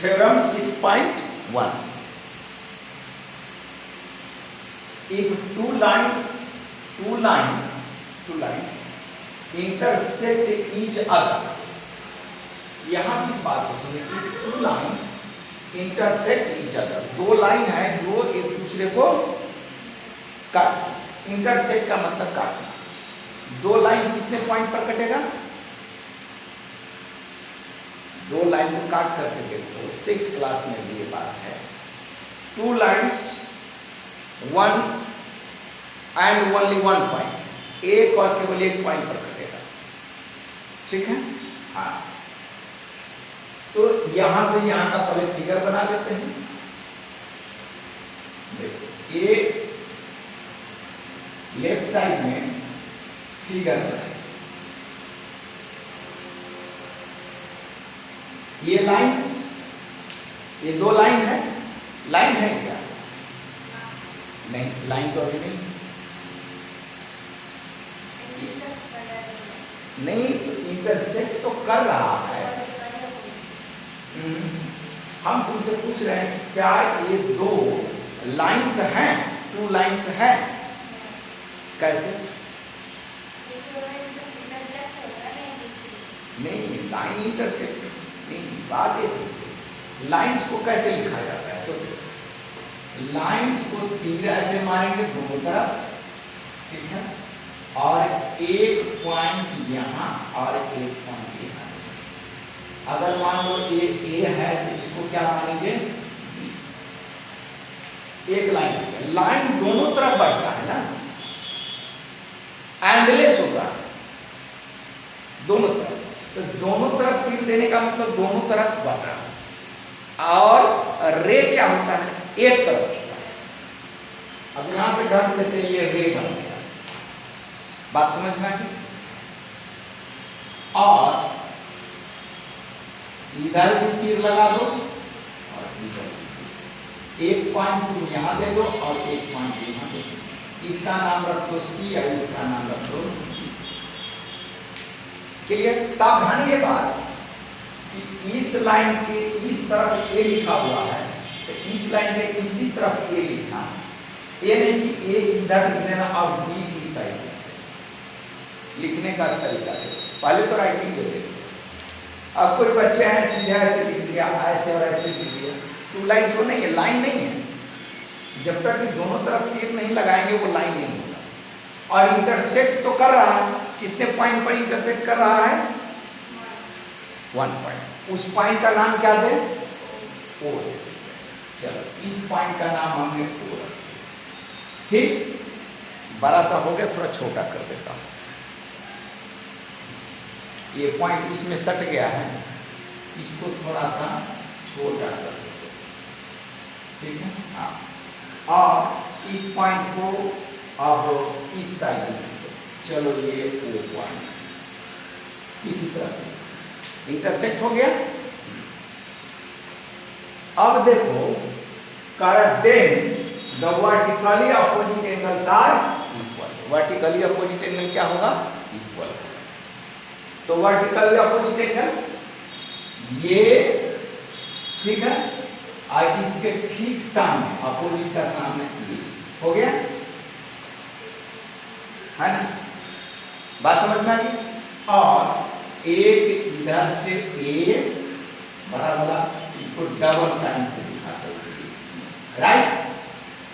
Theorem 6.1. If two lines intersect each other, यहां से इस बात को सुनिए कि two lines intersect each other, दो लाइन है जो एक दूसरे को काट, इंटरसेक्ट का मतलब काटना। दो लाइन कितने पॉइंट पर कटेगा? दो लाइन को काट करके देखो, 6 क्लास में भी ये बात है। Two lines one and only one point, एक और केवल एक पॉइंट पर कटेगा, ठीक है। हाँ, तो यहां से यहां का पहले फिगर बना लेते हैं। देखो, ये लेफ्ट साइड में फिगर बनाए, ये लाइन्स, ये दो लाइन है। लाइन है क्या? नहीं, लाइन तो अभी नहीं, तो इंटरसेक्ट तो कर रहा है। हम तुमसे पूछ रहे हैं क्या ये दो लाइन्स हैं, टू लाइन्स हैं? कैसे? नहीं, लाइन इंटरसेक्ट नहीं, बात ऐसी। लाइन्स को कैसे लिखा जाता है? सोचो, लाइन्स को तीर ऐसे मारेंगे दोनों तरफ, ठीक है, और एक पॉइंट यहाँ और एक पॉइंट यहाँ। अगर मान लो ये ए है तो इसको क्या मानेंगे? एक लाइन, लाइन दोनों तरफ बढ़ता है ना, एंडलेस होता है दोनों तरफ। तो दोनों तरफ तीर देने का मतलब दोनों तरफ बढ़ रहा है। और रे क्या होता है? एक तरफ होता है। अब यहां से घट लेते हैं, ये रे बन गया। बात समझ में आ गई? और इधर भी तीर लगा दो और इधर एक पॉइंट तुम यहां दे दो और एक पॉइंट यहां दे दो। इसका नाम रख दो सी और इसका नाम रख दो। क्लियर? सावधानी ये बात कि इस लाइन के इस तरफ ए लिखा हुआ है, तो इस लाइन में इसी तरफ ए लिखना, ये नहीं कि ए इधर लिख देना और बी इस साइड लिखने का तरीका है। पहले तो राइटिंग दे दे। अब कोई बच्चे हैं सीधा ऐसे लिख दिया, ऐसे और ऐसे लिख दिया, टू लाइन तो नहीं है, लाइन नहीं है। जब तक कि दोनों तरफ तीर नहीं लगाएंगे वो लाइन नहीं होगा। और इंटरसेक्ट तो कर रहा है, कितने पॉइंट पर इंटरसेक्ट कर रहा है? 1 पॉइंट। उस पॉइंट का नाम क्या दे? ओ। चलो, इस पॉइंट का नाम हमने ओ रखा, ठीक। बड़ा सा हो गया, थोड़ा छोटा कर देता हूं। ये पॉइंट इसमें सट गया है, इसको थोड़ा सा छोटा कर देते, ठीक है। हाँ, और इस पॉइंट को अब इस साइड में, चलो ये ओ पॉइंट इसी तरह इंटरसेक्ट हो गया। अब देखो, then the vertically opposite angles are equal. Vertically opposite angle क्या होगा? इक्वल। तो वर्टिकली अपोजिट एंगल ये, ठीक है, और इसके ठीक सामने, अपोजिट का सामने ये हो गया, है ना? बात समझ में आ गई? और एक इधर से ए बड़ा वाला इसको डबल साइन से दिखाते हैं, राइट।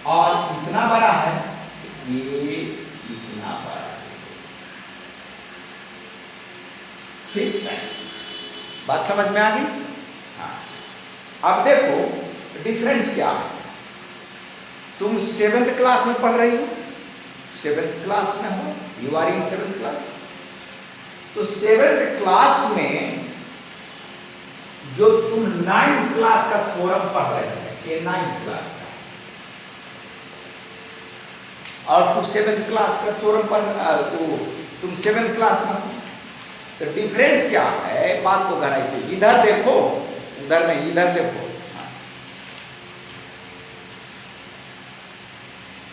और इतना बड़ा है, ये इतना बड़ा है, ठीक है। बात समझ में आ गई? हाँ। अब देखो डिफरेंस क्या है। तुम 7th क्लास में पढ़ रही हो, 7th क्लास में हो, you are in 7th class. तो 7th क्लास में जो तुम 9th क्लास का थ्योरम पढ़ रहे हो, ये 9th क्लास का, और तुम 7th क्लास का थ्योरम पढ़, तुम 7th क्लास में हो। तो डिफरेंस क्या है? बात को गहराई से इधर देखो, उधर नहीं, इधर देखो।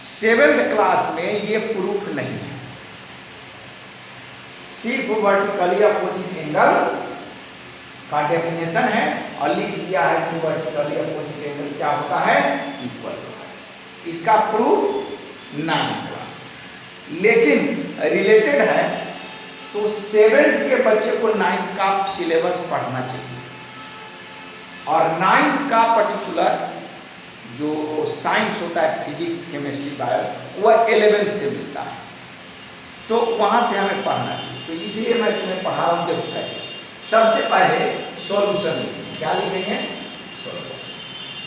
7th क्लास में ये प्रूफ नहीं है, सिर्फ वर्टिकली अपोजिट एंगल का डेफिनेशन है और लिख दिया है कि वर्टिकली अपोजिट एंगल क्या होता है, इक्वल होता है। इसका प्रूफ 9th क्लास, लेकिन रिलेटेड है तो 7th के बच्चे को 9th का सिलेबस पढ़ना चाहिए और 9th का पर्टिकुलर जो साइंस होता है फिजिक्स केमिस्ट्री बायो वह 11th से मिलता है, तो वहाँ से हमें पढ़ना चाहिए। तो इसलिए मैं तुम्हें पढ़ा रहा हूँ। देखो कैसे, सबसे पहले सॉल्यूशन लिखेंगे। क्या लिखेंगे? सॉल्यूशन।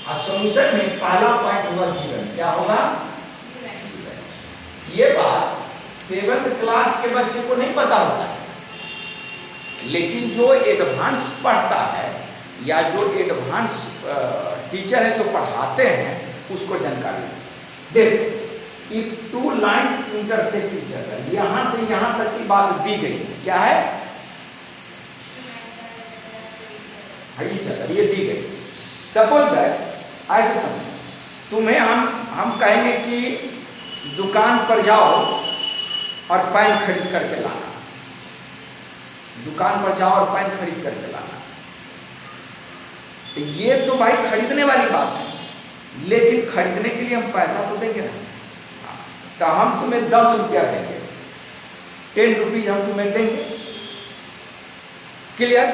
और सॉल्यूशन में पहला पॉइंट होगा गिवन। क्या होगा? ये बात 7th क्लास के बच्चे को नहीं पता होता है, लेकिन जो एडवांस पढ़ता है या जो एडवांस टीचर है जो पढ़ाते हैं उसको जानकारी। देखो, if two lines intersect each other, यहां से यहां तक की बात दी गई। क्या है? ईच अदर, ये दी गई। सपोज दैट, ऐसे समझो, तुम्हें हम कहेंगे कि दुकान पर जाओ और पेन खरीद करके लाना। दुकान पर जाओ और पेन खरीद करके लाना, तो ये तो भाई खरीदने वाली बात है, लेकिन खरीदने के लिए हम पैसा तो देंगे ना। तो हम तुम्हें 10 रुपया देंगे, 10 रुपीज हम तुम्हें देंगे। क्लियर?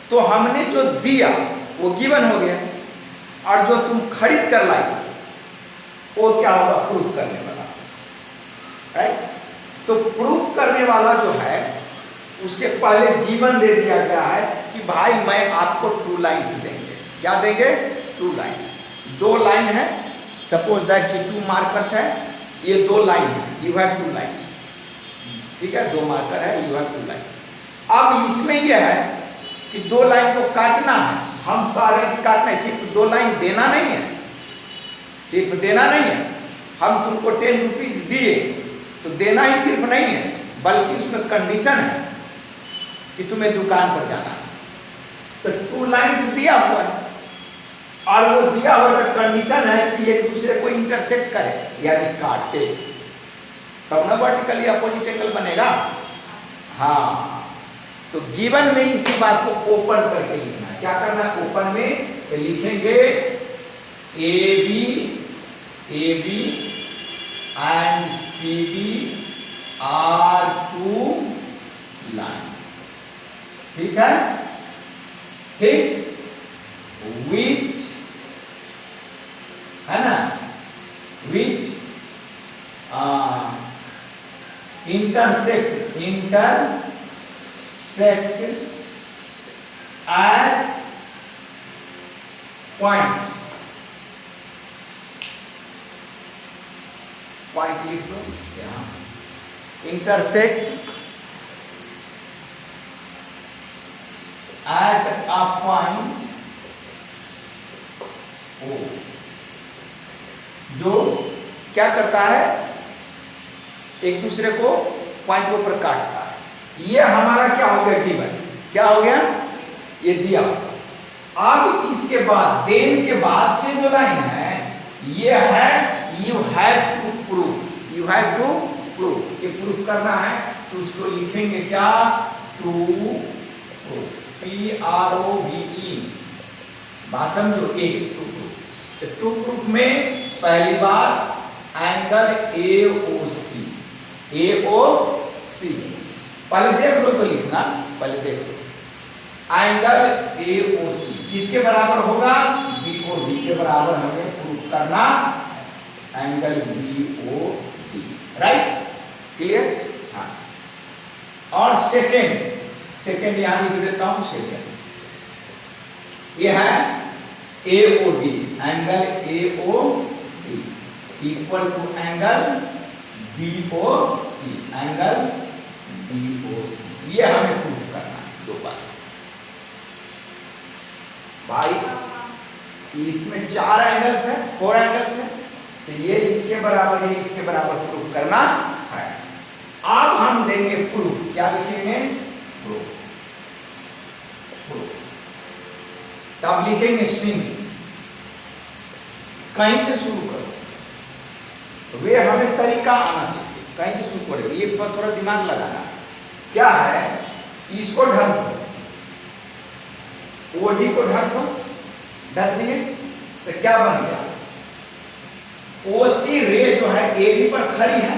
तो हमने जो दिया वो गिवन हो गया, और जो तुम खरीद कर लाई वो क्या होगा? प्रूफ करने वाला। राइट? तो प्रूफ करने वाला जो है उससे पहले गिवन दे दिया गया है कि भाई मैं आपको 2 लाइन्स देंगे। क्या देंगे? 2 लाइन। 2 लाइन है, सपोज दैट कि 2 मार्कर्स है, ये 2 लाइन है, यू हैव 2 लाइन। ठीक है, 2 मार्कर है, यू हैव 2 लाइन। अब इसमें यह है कि 2 लाइन को काटना है। हम कह रहे हैं कि काटना है, सिर्फ 2 लाइन देना नहीं है, सिर्फ देना नहीं है। हम तुमको 10 रुपीज दिए तो देना ही सिर्फ नहीं है, बल्कि उसमें कंडीशन है कि तुम्हें दुकान पर जाना है। तो 2 लाइन्स दिया हुआ है, और वो दिया हुआ का कंडीशन है कि एक दूसरे को इंटरसेक्ट करे, यानी काटे, तब ना वर्टिकली अपोजिट एंगल बनेगा। हाँ, तो गिवन में इसी बात को ओपन करके लिखना है। क्या करना है? ओपन में तो लिखेंगे AB and CD are 2 lines. ठीक है? ठीक, विच है ना, विच इंटरसेक्ट एट पॉइंट लिख लो यहाँ, intersect at a point O, जो क्या करता है? एक दूसरे को पॉइंट के ऊपर काटता है। ये हमारा क्या हो गया? गिवन। क्या हो गया? ये दिया। अब इसके बाद, देन के बाद से जो लाइन है ये है you have to prove. You have to prove, ये प्रूफ करना है तो उसको लिखेंगे क्या? To prove, PROVE। बात समझो, एक टू प्रूफ। तो टू प्रूफ में पहली बात एंगल AOC। पहले देख लो तो लिखना, पहले देख लो। एंगल AOC किसके बराबर होगा? BOD के बराबर हमें प्रूफ करना एंगल BOD। राइट? क्लियर? हाँ। और सेकेंड यहां लिख देता हूं। सेकेंड ये है AOD, angle AOD equal to angle BOC, angle BOC। ये हमें प्रूफ करना है। 2 बार भाई, इसमें 4 एंगल्स है, 4 एंगल्स है, तो ये इसके बराबर, ये इसके बराबर प्रूफ करना है। अब हम देंगे प्रूफ। क्या लिखेंगे? प्रूफ। तब लिखेंगे सिंस। कहीं से शुरू करो, वे हमें तरीका आना चाहिए, कहीं से शुरू करेंगे। ये पर थोड़ा दिमाग लगाना। क्या है? इसको ढंग ओडी को ढक दो, ढक दिए तो क्या बन गया, ओसी रे जो है एबी पर खड़ी है।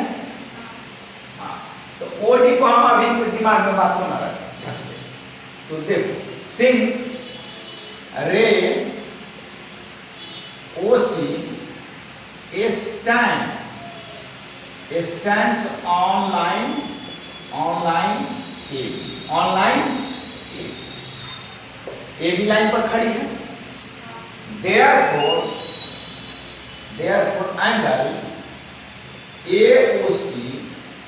हाँ, तो ओडी को हम अभी दिमाग में बात को ना रखें, तो देखो सिंस रे ओसी stands on line AB line पर खड़ी है, therefore angle AOC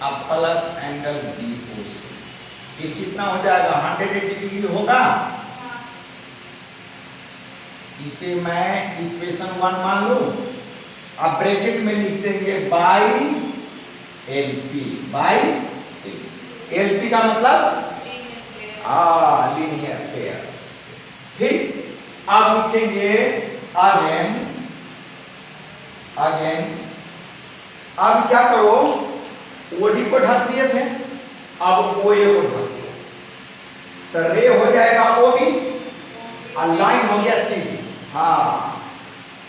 अब प्लस एंगल BOC, ये कितना हो जाएगा 180 डिग्री होगा। इसे मैं इक्वेशन 1 मान लूं, अब ब्रैकेट में लिख देंगे बाई एलपी, एलपी का मतलब लीनियर पेयर। ठीक, अब लिखेंगे अगेन, अब क्या करो, ओडी को ढक दिए थे, अब ओए को ढक दो, तो रे हो जाएगा ओबी और लाइन हो गया सीडी। हाँ,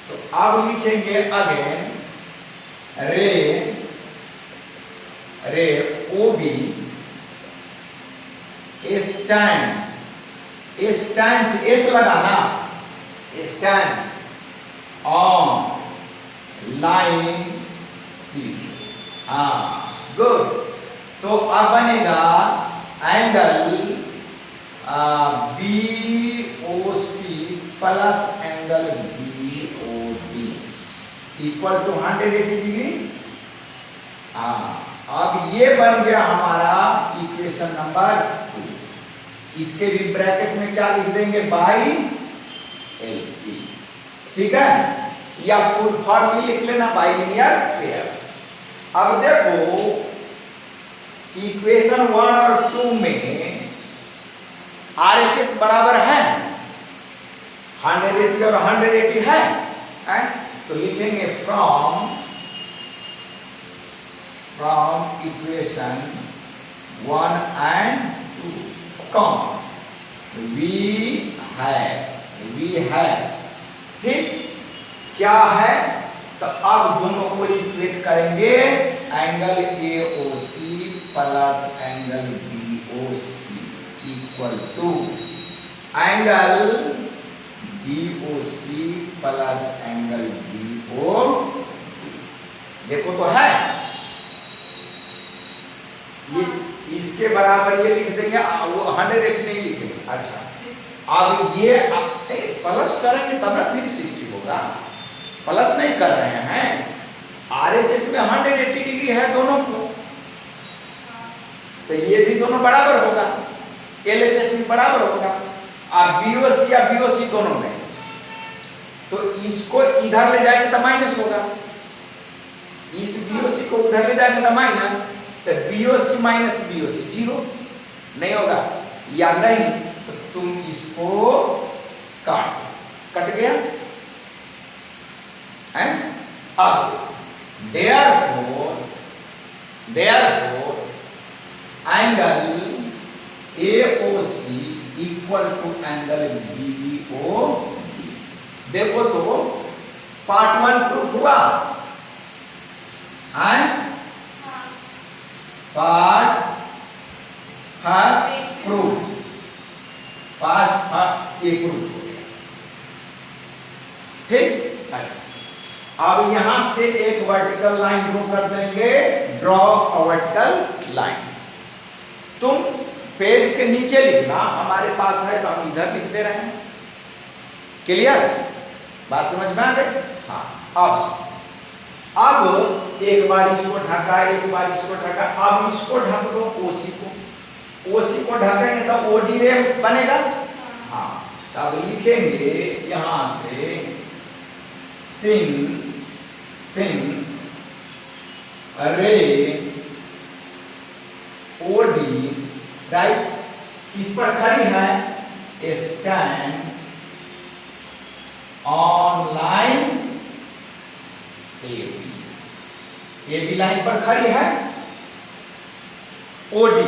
तो अब लिखेंगे again ray OB stands S लगाना, stands on line C। हाँ, गुड। तो अब बनेगा angle BOC plus angle BOD equal to 180 degree. हाँ, अब ये बन गया हमारा इक्वेशन नंबर 2। इसके भी ब्रैकेट में क्या लिख देंगे, बाई एलपी। ठीक है, या फुल फॉर्म में लिख लेना, बाई लीनियर पेयर। अब देखो इक्वेशन 1 और 2 में RHS बराबर है, 180 और 180 है, तो लिखेंगे फ्रॉम इक्वेशन 1 and 2 कॉम वी है। ठीक, क्या है, तो अब दोनों को इक्वेट करेंगे, angle AOC plus angle BOC equal to angle BOC plus angle BOD। देखो तो है, ये इसके बराबर ये लिख देंगे, वो 180 नहीं लिखेंगे। अच्छा, अब ये प्लस करेंगे तब ना 360 होगा, प्लस नहीं कर रहे हैं, RHS में 180 डिग्री है दोनों को, तो ये भी दोनों बराबर होगा, LHS भी बराबर होगा। अब BOC या BOC दोनों में, तो इसको इधर ले जाएंगे तो माइनस होगा, इस BOC को उधर ले जाएंगे तो माइनस, तो BOC माइनस BOC 0 नहीं होगा, या नहीं तो तुम इसको कट गया है। अब therefore angle AOC equal to angle BOD। देखो तो पार्ट 1 प्रूफ हुआ, पार्ट फर्स्ट प्रूफ, पार्ट ये प्रूफ हो गया। ठीक, अच्छा, अब यहां से एक वर्टिकल लाइन ड्रॉ कर देंगे, ड्रॉ अ वर्टिकल लाइन। तुम पेज के नीचे लिखना, हमारे पास है तो हम इधर लिख दे रहे हैं। क्लियर, बात समझ में आ गई? हाँ, अब एक बार इसको ढका, एक बार इसको ढका, अब इसको ढक दो, OC को ढकेंगे तब OD रे बनेगा। हाँ, तब लिखेंगे यहां से सिंस रे OD राइट किस पर खड़ी है, stands on line AB line पर खड़ी है, OD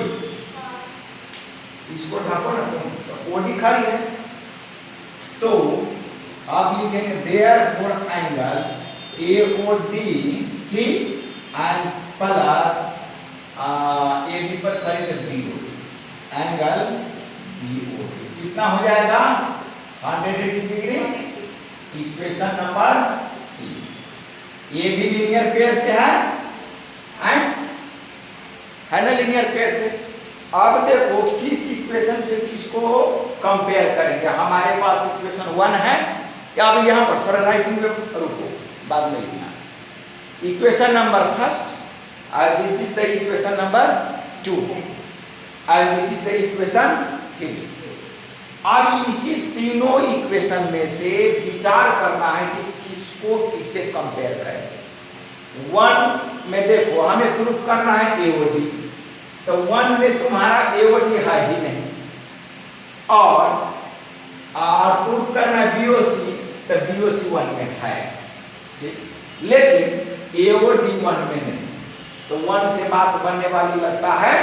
इसको ढको ना तुम, तो OD खड़ी है, तो आप लिखेंगे देयरफॉर एंगल AOD ठीक एंड प्लस AB पर करेंगे BOD एंगल BOD कितना हो जाएगा 180 डिग्री। इक्वेशन नंबर 3 ये भी लीनियर पेयर से है ना लीनियर पेयर से। अब देखो किस इक्वेशन से किसको कंपेयर करेंगे। हमारे पास इक्वेशन 1 है या अब यहाँ पर थोड़ा राइटिंग में रुको बाद में लिखना। Equation number first this is the equation number 2 and this is the equation 3। अब इसी तीनों इक्वेशन में से विचार करना है कि किसको किससे कंपेयर करें। 1 में देखो हमें प्रूफ करना है AOD, तो 1 में तुम्हारा AOD है ही नहीं और प्रूफ करना है BOC, तो BOC 1 में है ठीक, लेकिन AOD 1 में नहीं, तो 1 से बात बनने वाली लगता है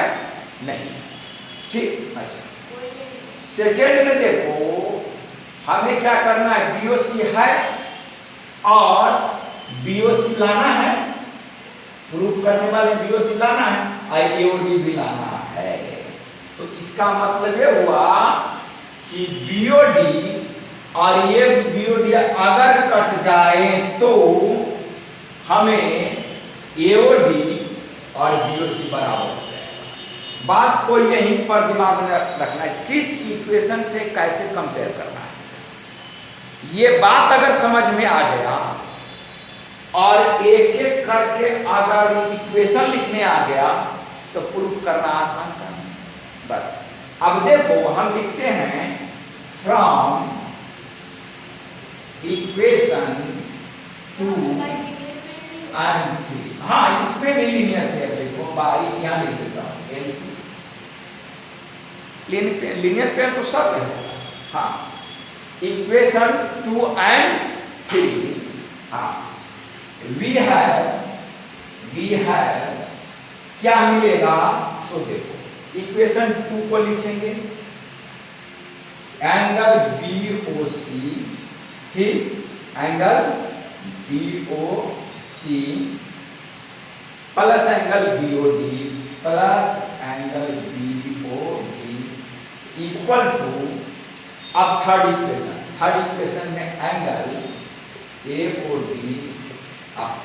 नहीं ठीक। अच्छा सेकेंड में देखो हमें क्या करना है BOC है और BOC लाना है, प्रूफ करने वाले BOC लाना है और AOD भी लाना है। तो इसका मतलब ये हुआ कि BOD और ये BOD अगर कट जाए तो हमें AOD और BOC बराबर हो जाएगा। बात को यहीं पर दिमाग में रखना है किस इक्वेशन से कैसे कंपेयर करना है। ये बात अगर समझ में आ गया और एक एक करके अगर इक्वेशन लिखने आ गया तो प्रूफ करना आसान करना बस। अब देखो हम लिखते हैं फ्रॉम इक्वेशन 2 एंड 3। हाँ इसमें भी लीनियर पेयर देखो बारी यहाँ लिख देता हूँ लीनियर पेयर तो सब है। हाँ इक्वेशन 2 एंड 3 हाँ वी हैव क्या मिलेगा। सो देखो इक्वेशन 2 को लिखेंगे एंगल BOC ठीक, angle BOC plus angle BOD plus angle BOD equal to अब थर्ड इक्वेशन में angle AOD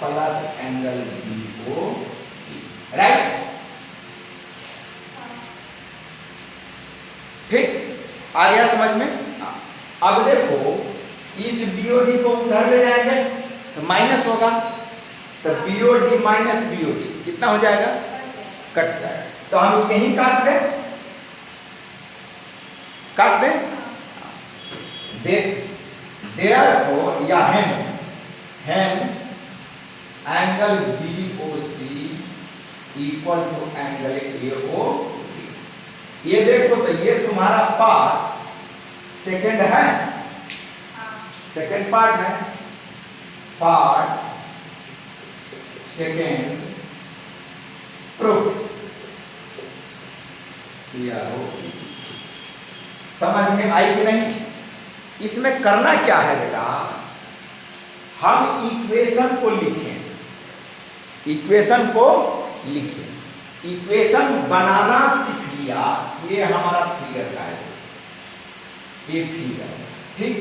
plus angle BOD right ठीक आ गया समझ में। अब देखो इस BOD को उधर ले जाएंगे तो माइनस होगा, तो BOD माइनस BOD कितना हो जाएगा कट जाएगा। तो हम यही काट दें देयरफॉर या hence angle BOC equal to angle AOD। ये देखो तो ये तुम्हारा पार्ट सेकंड है, सेकंड पार्ट है, पार्ट सेकंड प्रूफ क्लियर हो। समझ में आई कि नहीं। इसमें करना क्या है बेटा, हम इक्वेशन को लिखें, इक्वेशन बनाना सीख लिया। ये हमारा फिगर का है, ये फिगर ठीक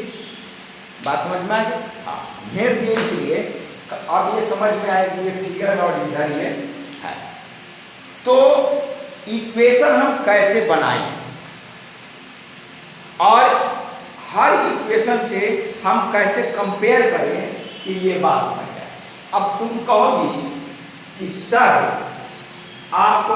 बात समझ में आ गई। हाँ घेर दिए इसलिए अब ये समझ में आएगा ये फिगर और इधर ये है। तो इक्वेशन हम कैसे बनाएं और हर इक्वेशन से हम कैसे कंपेयर करें कि ये बात बन जाए। अब तुम कहोगी कि सर आप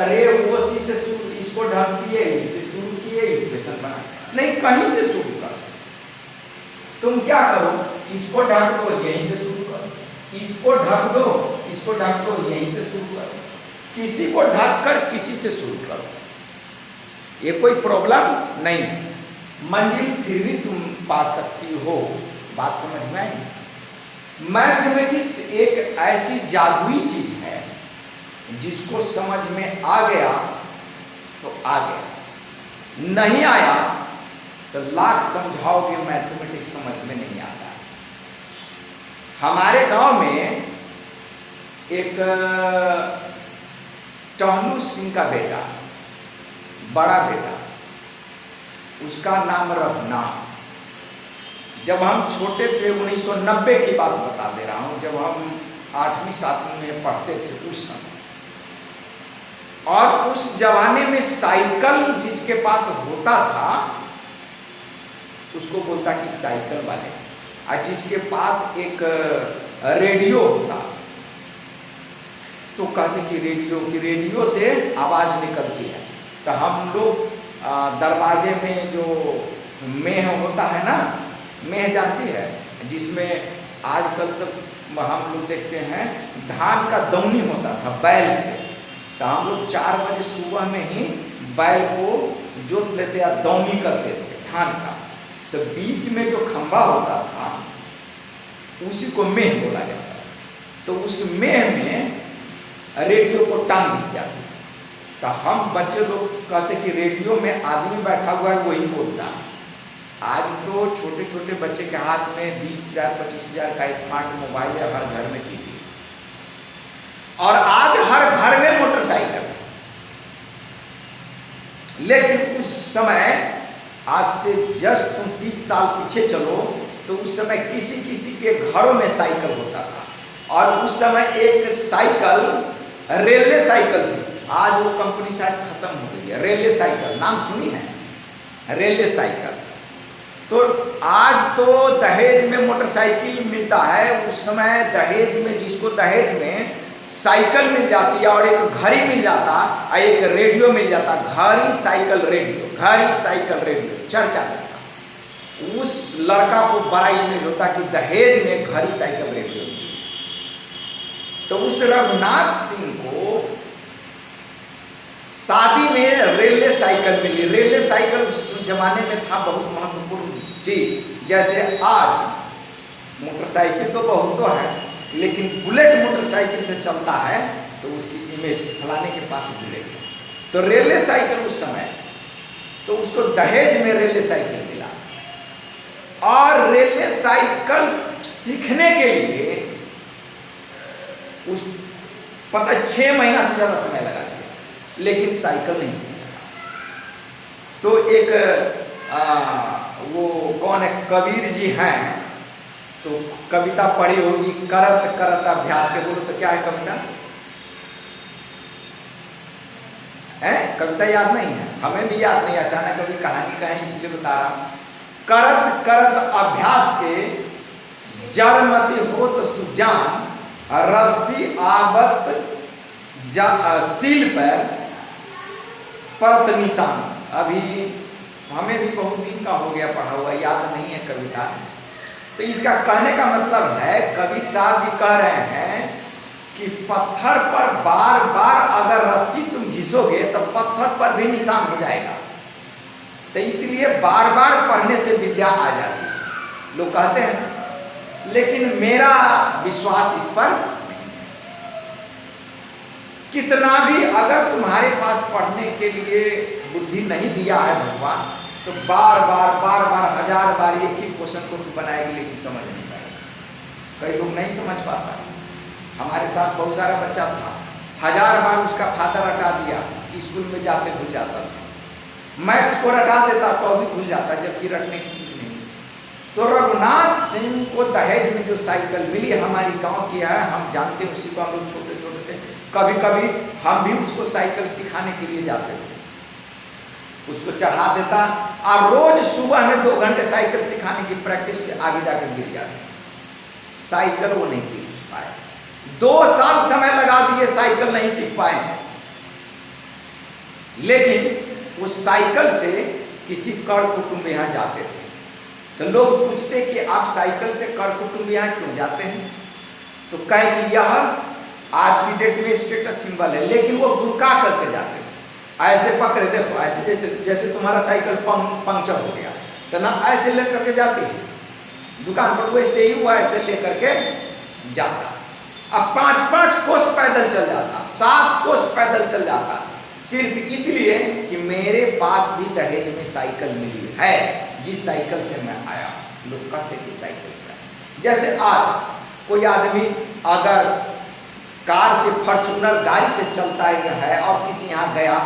रे OC से शुरू इसको ढक दिए, इससे शुरू किए, इक्वेशन बना नहीं, कहीं से शुरू कर सकते। तुम क्या करो, इसको ढक दो यहीं से शुरू करो, इसको ढक दो, इसको ढक दो यहीं से शुरू करो, किसी को ढक कर किसी से शुरू करो, ये कोई प्रॉब्लम नहीं, मंजिल फिर भी तुम पा सकती हो। बात समझ में आई। मैथमेटिक्स एक ऐसी जादुई चीज है जिसको समझ में आ गया तो आ गया, नहीं आया तो लाख समझाओगे मैथमेटिक्स समझ में नहीं आता। हमारे गांव में एक टहलू सिंह का बेटा, बड़ा बेटा, उसका नाम रघुनाथ। जब हम छोटे थे, 1990 की बात बता दे रहा हूँ, जब हम 8वीं 7वीं में पढ़ते थे उस समय, और उस जमाने में साइकिल जिसके पास होता था उसको बोलता कि साइकिल वाले, और जिसके पास एक रेडियो होता तो कहते कि रेडियो से आवाज निकलती है। तो हम लोग दरवाजे में जो मेह होता है ना, मेह जानती है, जिसमें आजकल तो हम लोग देखते हैं धान का दौनी होता था बैल से, तो हम लोग 4 बजे सुबह में ही बैल को जोत लेते या दौनी करते थे धान का। तो बीच में जो खंभा होता था उसी को मेह बोला जाता है। तो उस मेह में रेडियो को टांग दी जाती थी। तो हम बच्चे लोग कहते कि रेडियो में आदमी बैठा हुआ है वही बोलता है। आज तो छोटे छोटे बच्चे के हाथ में 20,000 25,000 का स्मार्ट मोबाइल है, हर घर में टीवी, और आज हर घर में मोटरसाइकिल है। लेकिन उस समय, आज से जस्ट तुम 30 साल पीछे चलो तो उस समय किसी किसी के घरों में साइकिल होता था, और उस समय एक साइकिल रेलवे साइकिल थी। आज वो कंपनी शायद खत्म हो गई है। रेलवे साइकिल नाम सुनी है? Railway cycle. तो आज तो दहेज में मोटरसाइकिल मिलता है, उस समय दहेज में, जिसको दहेज में साइकिल मिल जाती है और एक घड़ी मिल जाता और एक रेडियो मिल जाता, घड़ी साइकिल रेडियो, घड़ी साइकिल रेडियो चर्चा में था। उस लड़का को बड़ा इमेज होता कि दहेज में घड़ी साइकिल रेडियो। तो उस रघुनाथ सिंह को शादी में रेलवे साइकिल मिली। रेलवे साइकिल उस जमाने में था बहुत महत्वपूर्ण चीज। जैसे आज मोटरसाइकिल तो बहुत तो है, लेकिन बुलेट मोटरसाइकिल से चलता है तो उसकी इमेज फलाने के पास बुलेट है। तो रेलवे साइकिल उस समय, तो उसको दहेज में रेलवे साइकिल मिला, और रेलवे साइकिल सीखने के लिए उस 6 महीना से ज्यादा समय लगा दिया, लेकिन साइकिल नहीं सीख सका। तो एक वो कौन है, कबीर जी हैं, तो कविता पढ़ी होगी, करत करत अभ्यास के। बोलो तो क्या है कविता? है कविता याद नहीं है? हमें भी याद नहीं, अचानक कभी कहानी कहें इसलिए बता रहा हूं। करत करत अभ्यास के जड़मति होत सुजान, रस्सी आवत सील पर परत निशान। अभी हमें भी बहुत दिन का हो गया पढ़ा हुआ, याद नहीं है कविता। तो इसका कहने का मतलब है, कबीर साहब जी कह रहे हैं कि पत्थर पर बार बार अगर रस्सी तुम घिसोगे तो पत्थर पर भी निशान हो जाएगा। तो इसलिए बार बार पढ़ने से विद्या आ जाती है, लोग कहते हैं। लेकिन मेरा विश्वास इस पर नहीं है। कितना भी अगर तुम्हारे पास पढ़ने के लिए बुद्धि नहीं दिया है भगवान, तो बार बार 1000 बार एक ही क्वेश्चन को तू बनाएगी, लेकिन समझ नहीं पाएगी। कई लोग नहीं समझ पाता। हमारे साथ बहुत सारा बच्चा था, 1000 बार उसका फादर रटा दिया, स्कूल में जाते भूल जाता था। मैथ्स को रटा देता तो भी भूल जाता, जबकि रटने की चीज नहीं। तो रघुनाथ सिंह को दहेज में जो साइकिल मिली, हमारी गांव की है, हम जानते हैं उसी को। हम लोग छोटे छोटे थे, कभी कभी हम भी उसको साइकिल सिखाने के लिए जाते थे, उसको चढ़ा देता, और रोज सुबह में 2 घंटे साइकिल सिखाने की प्रैक्टिस, आगे जाकर गिर जाते। साइकिल वो नहीं सीख पाए, 2 साल समय लगा दिए, साइकिल नहीं सीख पाए। लेकिन उस साइकिल से किसी कर कुटुंब यहाँ जाते थे, तो लोग पूछते कि आप साइकिल से कर कुटुंब यहाँ क्यों जाते हैं? तो कहे कि यह आज की डेट में स्टेटस सिंबल है। लेकिन वो गुरका करके जाते थे, ऐसे पकड़े, देखो ऐसे, जैसे तुम्हारा साइकिल पंक्चर हो गया तो ना ऐसे लेकर के जाते हैं दुकान पर, वैसे ही वो ऐसे लेकर के जाता। अब 5-5 कोस पैदल चल जाता, 7 कोस पैदल चल जाता, सिर्फ इसलिए कि मेरे पास भी दहेज में साइकिल मिली है। जिस साइकिल से मैं आया। लोग कहते कि साइकिल से आया। जैसे आज कोई आदमी अगर कार से फॉर्च्यूनर गाड़ी से चलता है और किसी यहाँ गया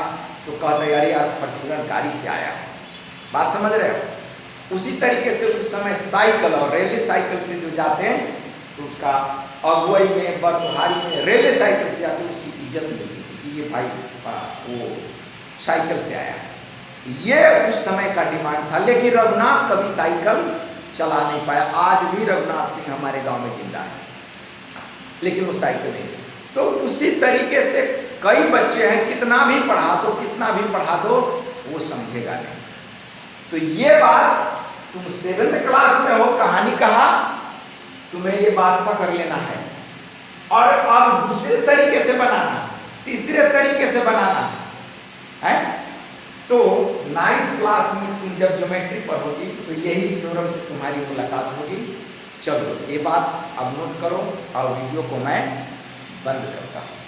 तो कहता है अरे यार फॉर्च्यूनर गाड़ी से आया है। बात समझ रहे हो? उसी तरीके से उस समय साइकिल और रेलवे साइकिल से जो जाते हैं तो उसका अगुवाई में बर्तहारी में रेलवे साइकिल से जाते उसकी इज्जत मिलती थी कि ये भाई वो साइकिल से आया। ये उस समय का डिमांड था। लेकिन रघुनाथ कभी साइकिल चला नहीं पाया। आज भी रघुनाथ सिंह हमारे गांव में जिंदा है, लेकिन वो साइकिल नहीं। तो उसी तरीके से कई बच्चे हैं, कितना भी पढ़ा दो वो समझेगा नहीं। तो ये बात तुम 7th क्लास में हो, कहानी कहा, तुम्हें ये बात पकड़ लेना है। और अब दूसरे तरीके से बनाना, तीसरे तरीके से बनाना है। तो 9th क्लास में तुम जब ज्योमेट्री पढ़ोगी तो यही थ्योरम से तुम्हारी मुलाकात होगी। चलो ये बात अब नोट करो और वीडियो को मैं बंद करता हूँ।